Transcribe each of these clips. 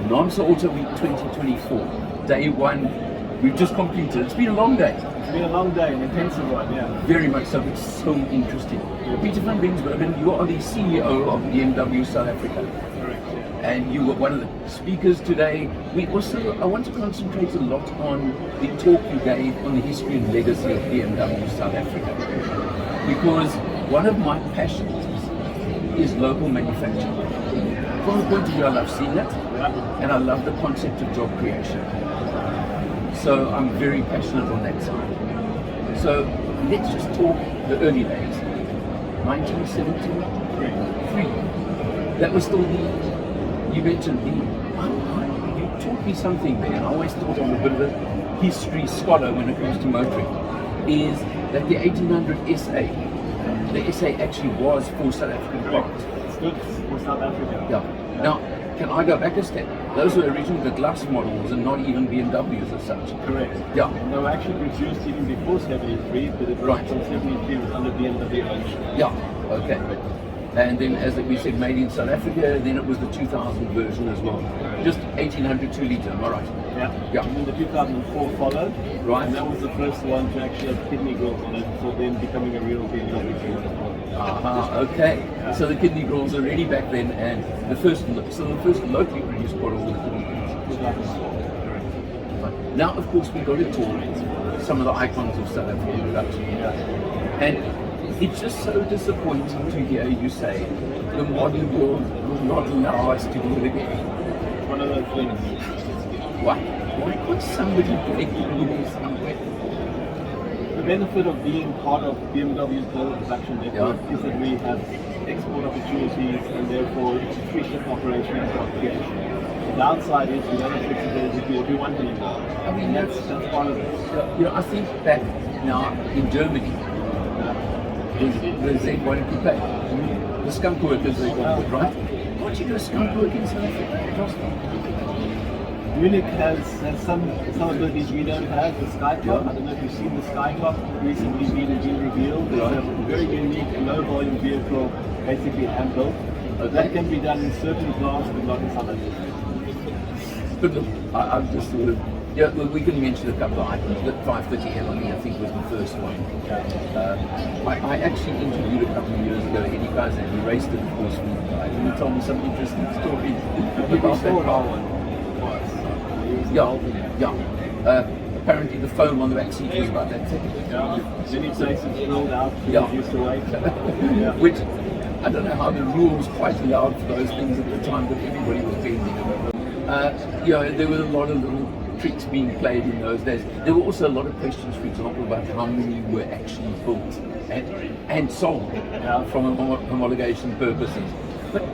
NAAMSA AutoWeek 2024, day one. We've just completed. It's been a long day. It's been a long day, an intensive one, yeah. Very much so. It's so interesting. Peter van Rensburgen, you are the CEO of BMW South Africa. Correct, yeah. And you were one of the speakers today. I want to concentrate a lot on the talk you gave on the history and legacy of BMW South Africa. Because one of my passions is local manufacturing. From the point of view, I love seeing it, and I love the concept of job creation. So I'm very passionate on that side. So let's just talk the early days. 1973. That was still you mentioned you taught me something there, and I always thought I'm a bit of a history scholar when it comes to motoring, is that the 1800 SA, the SA actually was for South African cars. It's good for South Africa. Yeah. Now, can I go back a step? Those were originally the glass models and not even BMWs as such. Correct. Yeah. And they were actually produced even before 73, but it was from 73 was under BMW ownership. Yeah, okay. And then, as we said, made in South Africa, then it was the 2000 version as well. Just 1800 2 litre, am I right? Yeah. Yeah. And then the 2004 followed. Right. And that was the first one to actually have kidney grills on it, so then becoming a real BMW 300. Aha, okay. Yeah. So the kidney grills already back then, and the first locally produced model was the kidney grills. 2004. Now, of course, we've got to talk some of the icons of South African production. Yeah. And it's just so disappointing to hear you say the modern world will not allow us to do it again. One of those things. Why? Why can't somebody break the rules somewhere? The benefit of being part of BMW's global production network is that we have export opportunities and therefore it's efficient operation and job creation. The downside is we don't have flexibility to do what we want anymore. I mean, that's part of it. You know, I think back now in Germany, the Z1 coupe, the skunk workers, right? Can't you do a skunk work in South Africa? Munich has some abilities we don't have. The Skyclub, I don't know if you've seen the Skyclub, recently been revealed. It's a very unique, low volume vehicle, basically hand built. That can be done in certain plants, but not in some others. But look, I've just sort of, yeah, well, we can mention a couple of items. The 530 LE, I think, was the first one. I actually interviewed a couple of years ago Eddie Kaiser, he raced it, of course, with me. And he told me some interesting stories about that car. Yeah. Apparently the foam on the back seat was about that thick. Many places rolled out, used to wait. Which, I don't know how the rules quite allowed for those things at the time, but everybody was bending. There were a lot of little tricks being played in those days. There were also a lot of questions, for example, about how many were actually built and sold from homologation purposes. But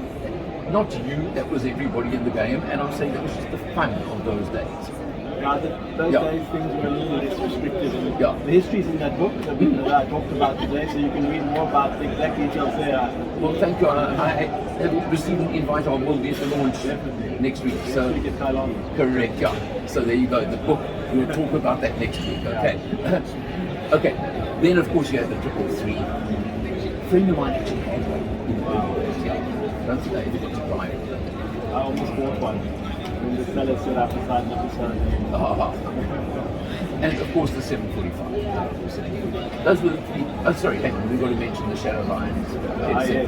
not you, that was everybody in the game, and I'm saying that was just the fun of those days. Those days things were a little less restricted. And the history's in that book that I talked about today, so you can read more about the exact details there. Well, thank you. I have received an invite. I will be at the launch next week. So correct, yeah. So there you go. The book, we'll talk about that next week. Okay. Okay. Then of course you had the 333. A friend of mine actually had one in the early days. I don't think I ever got to buy it. I almost bought one when the seller set up beside the And of course the 745. Those were the three. Oh, sorry, hang on, we've got to mention the Shadow Lions, etc.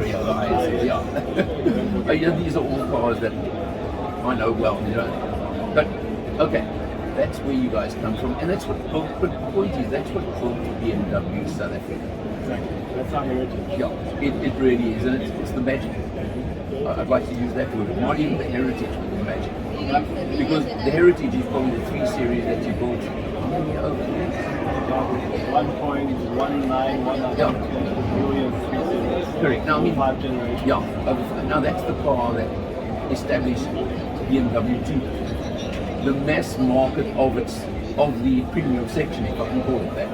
These are all cars that I know well, But okay, that's where you guys come from, and that's what built. But the point is, that's what built BMW South Africa. Exactly. That's our heritage. Yeah, it really is, and it's the magic. I'd like to use that word, not even the heritage, but the magic. Because the heritage is probably the 3 series that you built. How many over there? 1.191 million 3 series. Correct. Now, 5 generations. Now that's the car that established BMW to the mass market of the premium section, if I can call it that.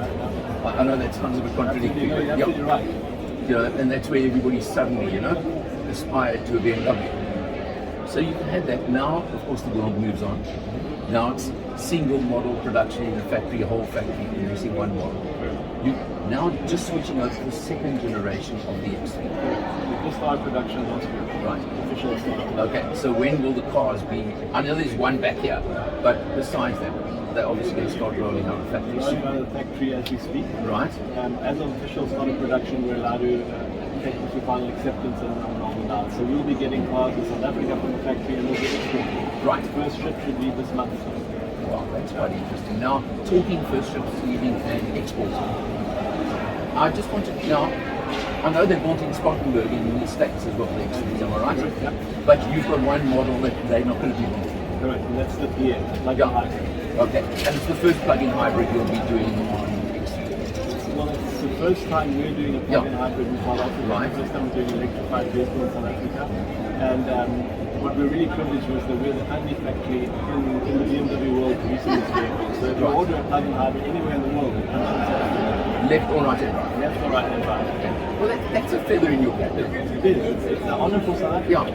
I know that sounds a bit contradictory, but absolutely right. And that's where everybody suddenly, aspired to a BMW. So you can have that. Now, of course, the world moves on. Now it's single model production in the factory, a whole factory producing one model. You now just switching over to the second generation of the X3. We just started production last year. Right. Official start. Okay, so when will the cars be? I know there's one back here, but besides that, they're obviously going to start rolling out of the factory We're soon. running out of the factory as we speak. Right. As of official start of production, we're allowed to take it to final acceptance and roll it out. So we'll be getting cars in South Africa from the factory and we'll get exported. Right. First ship should leave this month. Wow, that's quite interesting. Now, talking first ships leaving and exporting. I just want to, now, I know they're built in Spartanburg in the States as well, the X3s, am I right? Correct, yeah. But you've got one model that they're not going to be building. Correct, and that's the PN, plug-in hybrid. Okay, and it's the first plug-in hybrid you'll be doing on X3. Well, it's the first time we're doing a plug-in hybrid in South Africa. Right. The first time we're doing electrified vehicle in South Africa. And what we're really privileged was that we're the only factory in the BMW world producing this vehicle. So if you order a plug-in hybrid anywhere in the world, it comes from South Africa. Left or right and right? Left or right hand drive. Well, that's a feather in your cap. It is. It's an honor for South Africa. Yeah.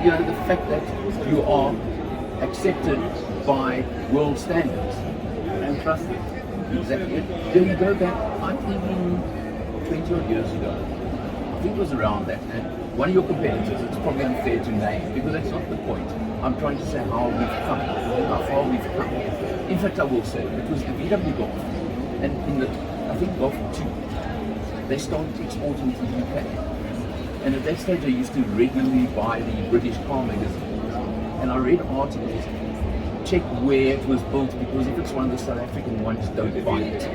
You know, the fact that you are accepted by world standards. And trusted. Exactly. Then you go back, I'm thinking 20 odd years ago. I think it was around that. And one of your competitors, it's probably unfair to name because that's not the point. I'm trying to say how we've come, how far we've come. In fact, I will say it was the VW Golf. And in the, I think Golf 2, they started exporting to the UK. And at that stage, I used to regularly buy the British car magazines. And I read articles, check where it was built, because if it's one of the South African ones, don't buy it.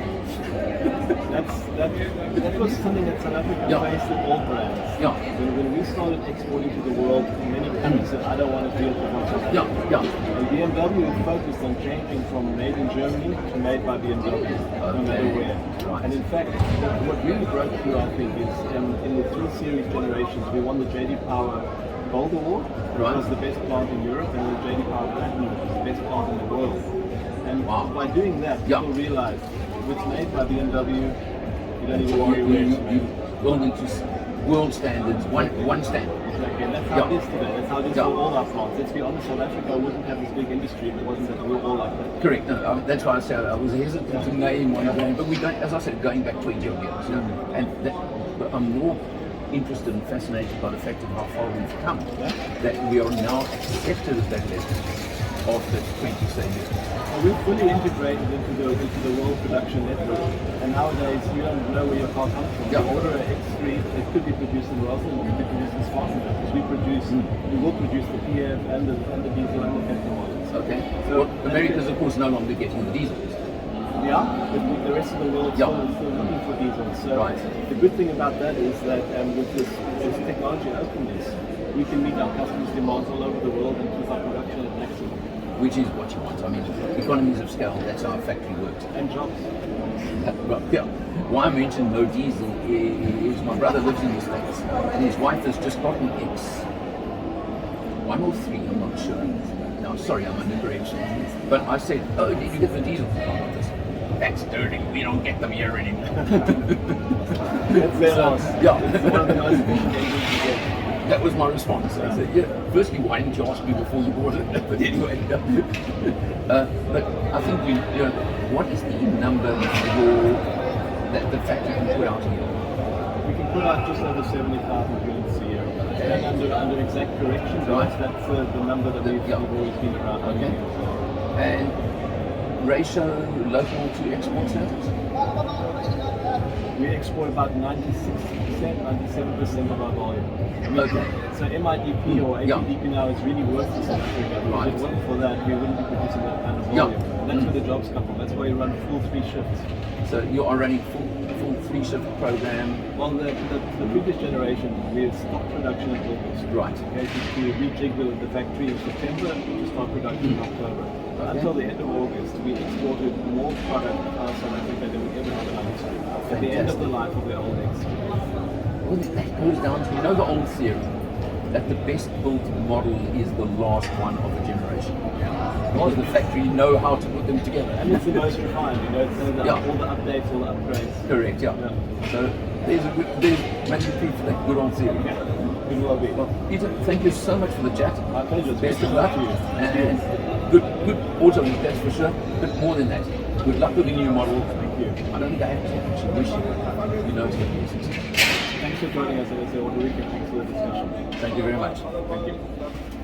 That was something that South Africa faced with all brands. Yeah. When we started exporting to the world, many countries said, I don't want to deal with South Africa. And BMW is focused on changing from made in Germany to made by BMW, no matter where. Right. And in fact, what really broke through, I think, is in the 3 Series generations, we won the JD Power Gold Award. Right. It was the best plant in Europe, and the JD Power Platinum was the best plant in the world. And by doing that, people realized if it's made by BMW, you don't even worry where it's made. You will need to world standards, one standard. Exactly, and that's how it is today. That's how it is for all our plants. Let's be honest, South Africa wouldn't have this big industry if it wasn't that we're all like that. Correct. No, that's why I said I was hesitant to name one of them, but we don't, as I said, going back 20 odd years. And but I'm more interested and fascinated by the fact of how far we've come, that we are now accepted at that level after 20 years. Well, we're fully integrated into the world production network, and nowadays you don't know where your car comes from. You order an X3, it could be produced in Rosslyn, it could be produced in Spartanburg, because we will produce the PF and the diesel and the petrol models. Okay. So America's of course no longer getting the diesels. Yeah, but the rest of the world is still looking for diesel. So the good thing about that is that with this technology openness, we can meet our customers' demands all over the world and keep our production at maximum. Which is what you want. I mean, economies of scale, that's how a factory works. And jobs. Why I mentioned no diesel is my brother lives in the States and his wife has just gotten X1 or 3, I'm not sure. No, sorry, I'm under correction. But I said, oh, did you get the diesel? That's dirty, we don't get them here anymore. That's their loss. It's one of the most efficient engines you get. That was my response. I said, firstly, why didn't you ask me before you bought it? But anyway, but I think you know, what is the number that the factory can put out here? We can put out just over 70,000 units a year. And under exact correction, that's the number that we've always been around. Okay. And ratio local to export sales? We export about 96%, 97% of our volume. Okay. So MIDP or APDP now is really worthless in Africa. If it wasn't for that, we wouldn't be producing that kind of volume. And that's where the jobs come from. That's why we run full 3 shifts. So you are running full 3-shift program? Well, the previous generation, we had stopped production in August. Right. Okay, to rejig the factory in September to start production in October. Until the end of August, we exported more product out of South Africa than we ever have in our history. At the end of the life of the old X3. Well, that goes down to, you know, the old theory that the best built model is the last one of a generation. Because the factory know how to put them together. And it's the most refined, you know, it's all the updates, all the upgrades. Correct, So there's maybe proof for that good old theory. It will be. Well, Peter, thank you so much for the chat. My pleasure. Best of luck. To you. And good auto week, that's for sure. But more than that, good luck with the new model. Thank you. I don't think I have to actually wish you, but you know it's going to be a success. Thanks for joining us at NAAMSA AutoWeek, and thanks for the discussion. Thank you very much. Thank you.